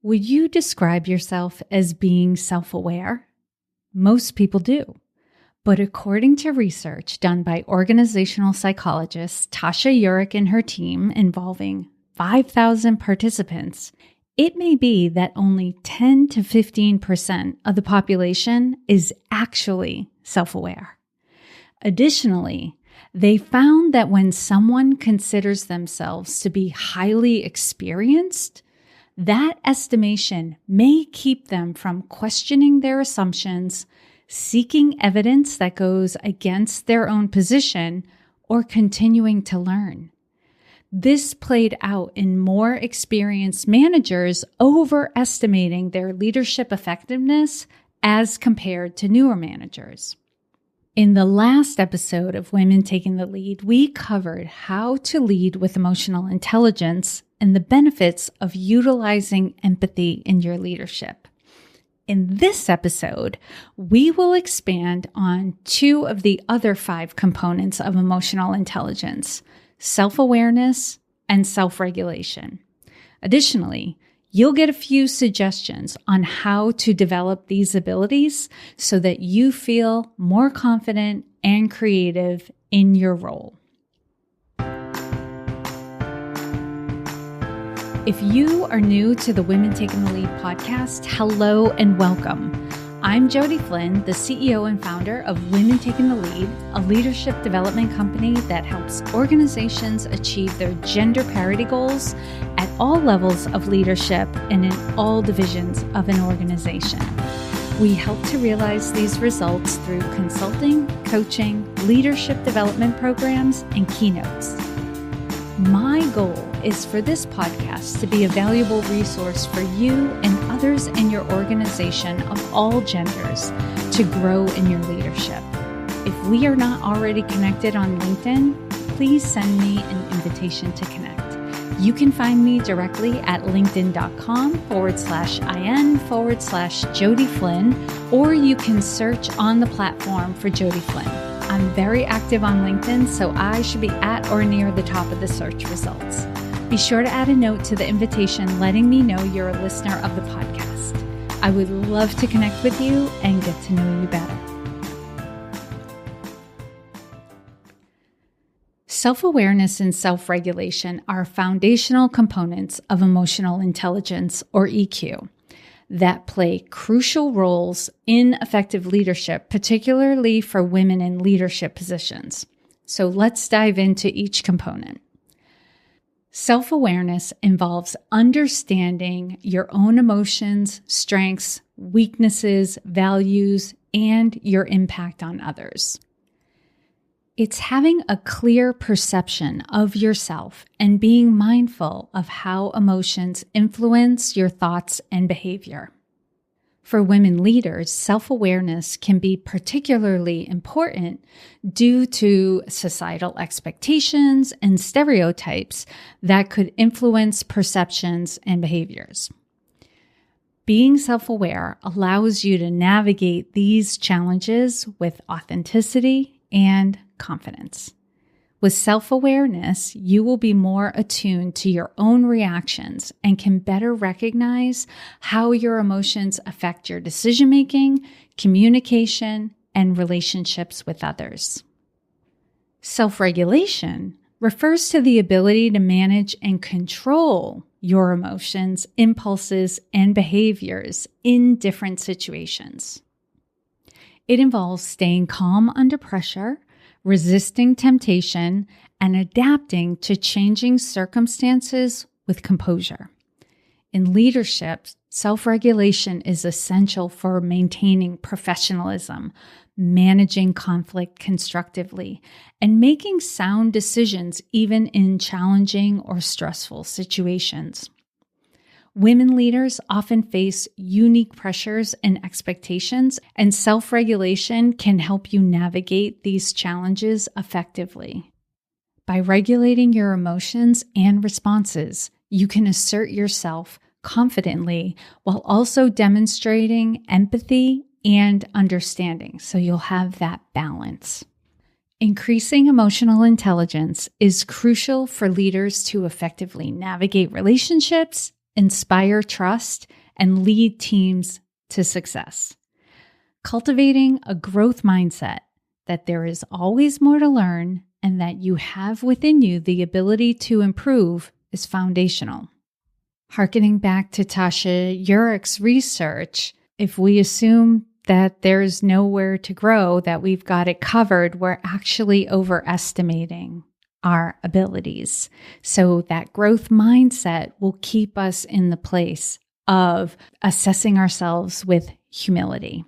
Would you describe yourself as being self-aware? Most people do. But according to research done by organizational psychologist Tasha Eurich and her team involving 5,000 participants, it may be that only 10 to 15% of the population is actually self-aware. Additionally, they found that when someone considers themselves to be highly experienced, that estimation may keep them from questioning their assumptions, seeking evidence that goes against their own position, or continuing to learn. This played out in more experienced managers overestimating their leadership effectiveness as compared to newer managers. In the last episode of Women Taking the Lead, we covered how to lead with emotional intelligence and the benefits of utilizing empathy in your leadership. In this episode, we will expand on 2 of the other 5 components of emotional intelligence: self-awareness and self-regulation. Additionally, you'll get a few suggestions on how to develop these abilities so that you feel more confident and creative in your role. If you are new to the Women Taking the Lead podcast, hello and welcome. I'm Jody Flynn, the CEO and founder of Women Taking the Lead, a leadership development company that helps organizations achieve their gender parity goals at all levels of leadership and in all divisions of an organization. We help to realize these results through consulting, coaching, leadership development programs, and keynotes. My goal is for this podcast to be a valuable resource for you and others in your organization of all genders to grow in your leadership. If we are not already connected on LinkedIn, please send me an invitation to connect. You can find me directly at linkedin.com/in/Jody Flynn, or you can search on the platform for Jody Flynn. I'm very active on LinkedIn, so I should be at or near the top of the search results. Be sure to add a note to the invitation letting me know you're a listener of the podcast. I would love to connect with you and get to know you better. Self-awareness and self-regulation are foundational components of emotional intelligence, or EQ, that play crucial roles in effective leadership, particularly for women in leadership positions. So let's dive into each component. Self-awareness involves understanding your own emotions, strengths, weaknesses, values, and your impact on others. It's having a clear perception of yourself and being mindful of how emotions influence your thoughts and behavior. For women leaders, self-awareness can be particularly important due to societal expectations and stereotypes that could influence perceptions and behaviors. Being self-aware allows you to navigate these challenges with authenticity and confidence. With self-awareness, you will be more attuned to your own reactions and can better recognize how your emotions affect your decision-making, communication, and relationships with others. Self-regulation refers to the ability to manage and control your emotions, impulses, and behaviors in different situations. It involves staying calm under pressure, resisting temptation, and adapting to changing circumstances with composure. In leadership, self-regulation is essential for maintaining professionalism, managing conflict constructively, and making sound decisions even in challenging or stressful situations. Women leaders often face unique pressures and expectations, and self-regulation can help you navigate these challenges effectively. By regulating your emotions and responses, you can assert yourself confidently while also demonstrating empathy and understanding, so you'll have that balance. Increasing emotional intelligence is crucial for leaders to effectively navigate relationships inspire trust, and lead teams to success. Cultivating a growth mindset that there is always more to learn and that you have within you the ability to improve is foundational. Harkening back to Tasha Eurich's research, if we assume that there's nowhere to grow, that we've got it covered, we're actually overestimating our abilities. So that growth mindset will keep us in the place of assessing ourselves with humility.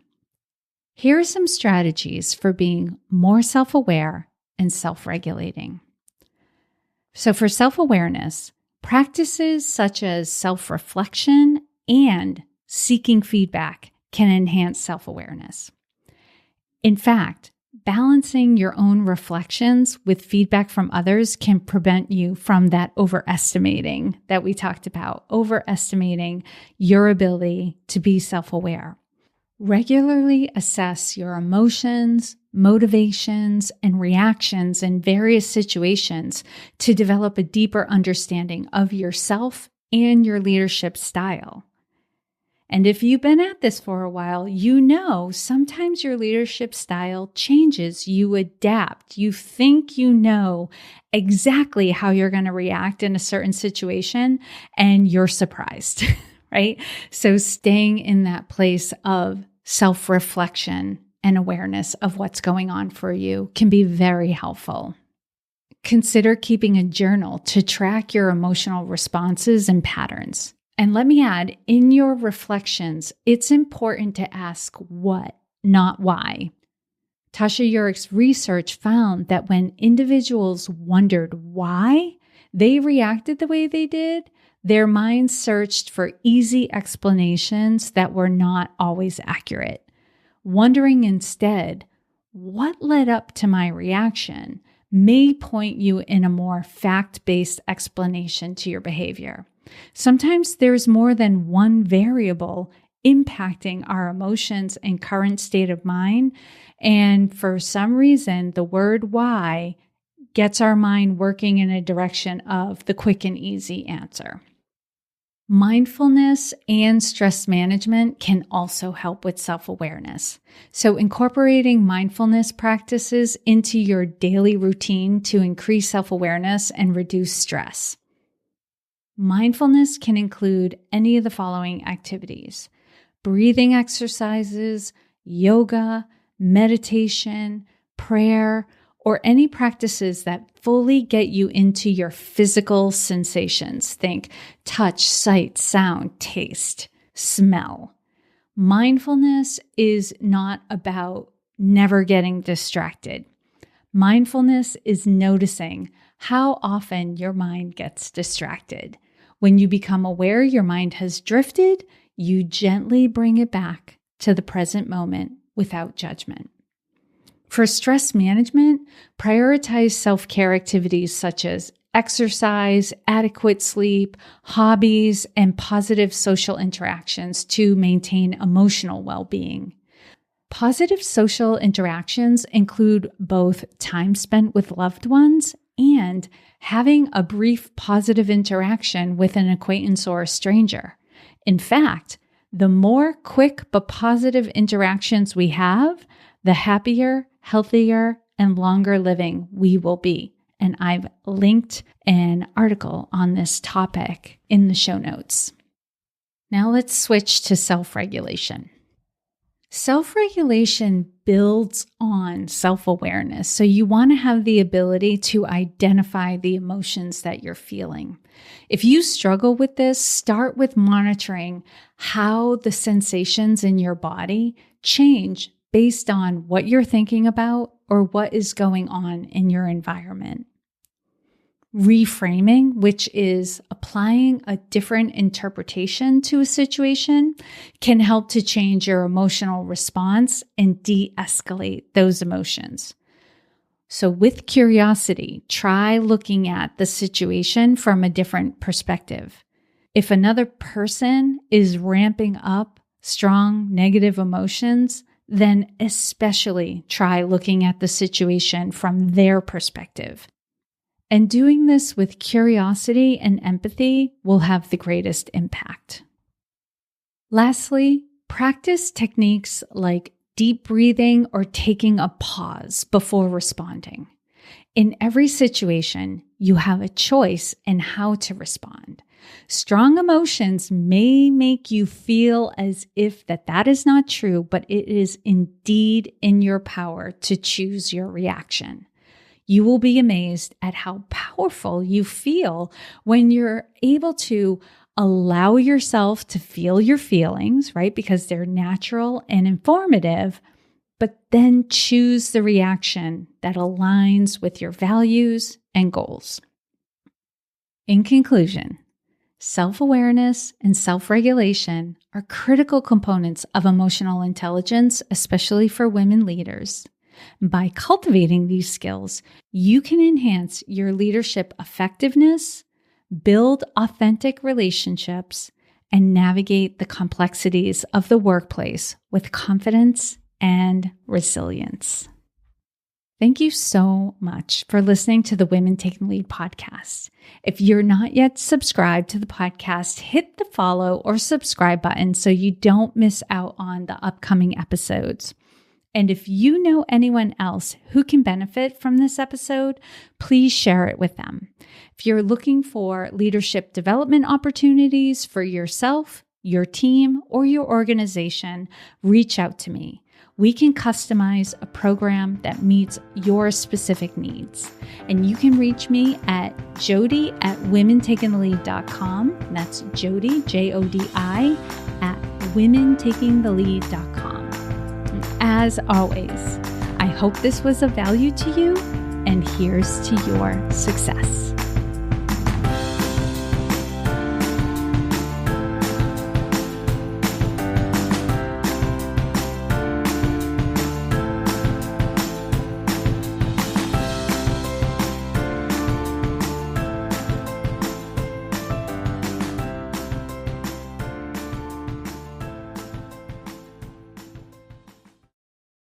Here are some strategies for being more self-aware and self-regulating. So for self-awareness, practices such as self-reflection and seeking feedback can enhance self-awareness. In fact, balancing your own reflections with feedback from others can prevent you from that overestimating that we talked about, overestimating your ability to be self-aware. Regularly assess your emotions, motivations, and reactions in various situations to develop a deeper understanding of yourself and your leadership style. And if you've been at this for a while, you know sometimes your leadership style changes. You adapt. You think you know exactly how you're going to react in a certain situation, and you're surprised, right? So staying in that place of self-reflection and awareness of what's going on for you can be very helpful. Consider keeping a journal to track your emotional responses and patterns. And let me add, in your reflections, it's important to ask what, not why. Tasha Eurich's research found that when individuals wondered why they reacted the way they did, their minds searched for easy explanations that were not always accurate. Wondering instead, what led up to my reaction, may point you in a more fact-based explanation to your behavior. Sometimes there's more than one variable impacting our emotions and current state of mind, and for some reason, the word why gets our mind working in a direction of the quick and easy answer. Mindfulness and stress management can also help with self-awareness. So incorporating mindfulness practices into your daily routine to increase self-awareness and reduce stress. Mindfulness can include any of the following activities: breathing exercises, yoga, meditation, prayer, or any practices that fully get you into your physical sensations. Think touch, sight, sound, taste, smell. Mindfulness is not about never getting distracted. Mindfulness is noticing how often your mind gets distracted. When you become aware your mind has drifted, you gently bring it back to the present moment without judgment. For stress management, prioritize self-care activities such as exercise, adequate sleep, hobbies, and positive social interactions to maintain emotional well-being. Positive social interactions include both time spent with loved ones and having a brief positive interaction with an acquaintance or a stranger. In fact, the more quick but positive interactions we have, the happier, healthier, and longer living we will be. And I've linked an article on this topic in the show notes. Now let's switch to self-regulation. Self-regulation builds on self-awareness. So you want to have the ability to identify the emotions that you're feeling. If you struggle with this, start with monitoring how the sensations in your body change based on what you're thinking about or what is going on in your environment. Reframing, which is applying a different interpretation to a situation, can help to change your emotional response and de-escalate those emotions. So with curiosity, try looking at the situation from a different perspective. If another person is ramping up strong negative emotions, then especially try looking at the situation from their perspective. And doing this with curiosity and empathy will have the greatest impact. Lastly, practice techniques like deep breathing or taking a pause before responding. In every situation, you have a choice in how to respond. Strong emotions may make you feel as if that is not true, but it is indeed in your power to choose your reaction. You will be amazed at how powerful you feel when you're able to allow yourself to feel your feelings, right? Because they're natural and informative, but then choose the reaction that aligns with your values and goals. In conclusion, self-awareness and self-regulation are critical components of emotional intelligence, especially for women leaders. By cultivating these skills, you can enhance your leadership effectiveness, build authentic relationships, and navigate the complexities of the workplace with confidence and resilience. Thank you so much for listening to the Women Taking Lead podcast. If you're not yet subscribed to the podcast, hit the follow or subscribe button so you don't miss out on the upcoming episodes. And if you know anyone else who can benefit from this episode, please share it with them. If you're looking for leadership development opportunities for yourself, your team, or your organization, reach out to me. We can customize a program that meets your specific needs. And you can reach me at jody@womentakingthelead.com. That's Jody, Jodi, at womentakingthelead.com. As always, I hope this was of value to you, and here's to your success.